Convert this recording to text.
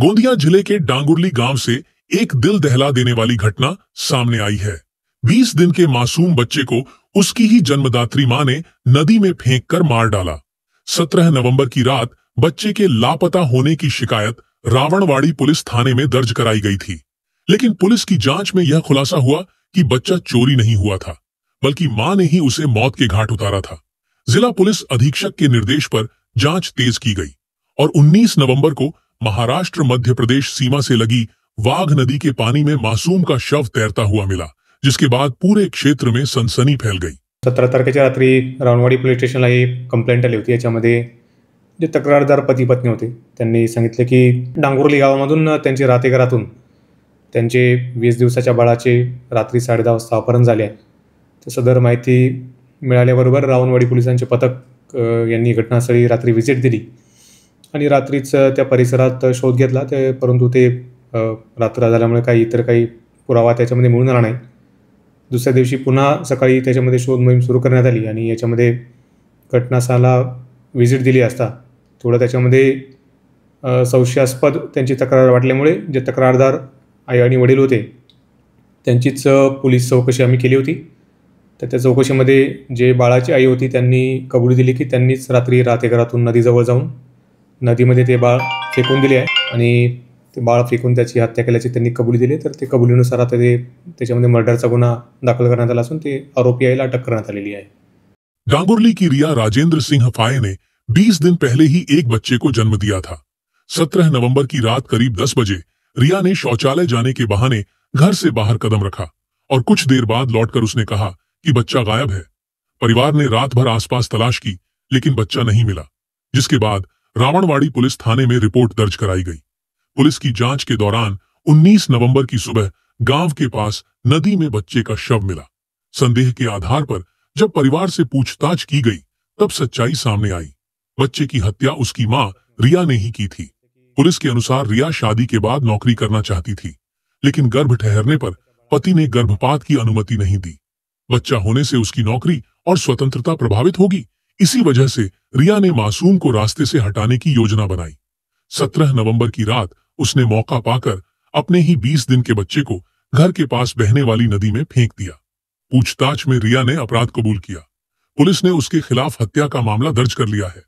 गोंदिया जिले के डांगुरली गांव से एक दिल दहला देने वाली घटना सामने आई है। 20 दिन के मासूम बच्चे को उसकी ही जन्मदात्री मां ने नदी में फेंक कर मार डाला। 17 नवंबर की रात बच्चे के लापता होने की शिकायत रावणवाड़ी पुलिस थाने में दर्ज कराई गई थी, लेकिन पुलिस की जांच में यह खुलासा हुआ कि बच्चा चोरी नहीं हुआ था, बल्कि मां ने ही उसे मौत के घाट उतारा था। जिला पुलिस अधीक्षक के निर्देश पर जांच तेज की गई और 19 नवंबर को महाराष्ट्र मध्य प्रदेश सीमा से लगी वाघ नदी के पानी में मासूम का शव तैरता हुआ मिला, जिसके बाद पूरे क्षेत्र में सनसनी फैल गई। 17 तारखेच्या रात्री रावणवाडी पोलीस स्टेशनला ही कंप्लेंट आली होती। याच्यामध्ये जे तक्रारदार पती पत्नी होते त्यांनी सांगितले की डांगुर्ली गावामधून त्यांची रातेघरातून त्यांचे 20 दिवसाच्या बाळाचे रात्री 10:30 वाजता अपहरण झाले आहे। तर सदर माहिती मिळाल्याबरोबर रावणवाडी पोलिसांचे पथक यांनी घटनास्थळी रात्री व्हिजिट दिली आणि रात्रीच त्या परिसरात शोध घेतला, परंतु ते रात्र झाल्यामुळे काही पुरावा त्याच्यामध्ये मिळून आला नाही। दुसऱ्या दिवशी पुन्हा सकाळी त्याच्यामध्ये शोध मोहीम सुरू करण्यात आली आणि याच्यामध्ये घटनास्थळाला व्हिजिट दिली असता थोडं त्याच्यामध्ये संशयास्पद त्यांची तक्रार वाटल्यामुळे जे तक्रारदार आई आणि वडील होते त्यांचीच पोलीस चौकशी आम्ही केली होती। तर त्या चौकशीमध्ये जे बाळाची आई होती त्यांनी कबुली दिली की त्यांनीच रात्री रातेघरातून नदीजवळ जाऊन नदीमध्ये ते बाळ फेकून दिले आहे आणि ते बाळ फेकून त्याची हत्या केल्याची त्यांनी कबुली दिली। तर ते कबुलीनुसार आता ते त्याच्यामध्ये मर्डरचा गुन्हा दाखल करण्यात आला असून ते आरोपी आईला अटक करण्यात आलेली आहे। डांगुरली की रिया राजेंद्र सिंह फाये ने 20 दिन पहले ही एक बच्चे को जन्म दिया था। 17 नवंबर की रात करीब 10 बजे रिया ने शौचालय जाने के बहाने घर से बाहर कदम रखा और कुछ देर बाद लौटकर उसने कहा कि बच्चा गायब है। परिवार ने रात भर आसपास तलाश की, लेकिन बच्चा नहीं मिला, जिसके बाद रावणवाड़ी पुलिस थाने में रिपोर्ट दर्ज कराई गई। पुलिस की जांच के दौरान 19 नवंबर की सुबह गांव के पास नदी में बच्चे का शव मिला। संदेह के आधार पर जब परिवार से पूछताछ की गई तब सच्चाई सामने आई। बच्चे की हत्या उसकी मां रिया ने ही की थी। पुलिस के अनुसार रिया शादी के बाद नौकरी करना चाहती थी, लेकिन गर्भ ठहरने पर पति ने गर्भपात की अनुमति नहीं दी। बच्चा होने से उसकी नौकरी और स्वतंत्रता प्रभावित होगी, इसी वजह से रिया ने मासूम को रास्ते से हटाने की योजना बनाई। 17 नवंबर की रात उसने मौका पाकर अपने ही 20 दिन के बच्चे को घर के पास बहने वाली नदी में फेंक दिया। पूछताछ में रिया ने अपराध कबूल किया। पुलिस ने उसके खिलाफ हत्या का मामला दर्ज कर लिया है।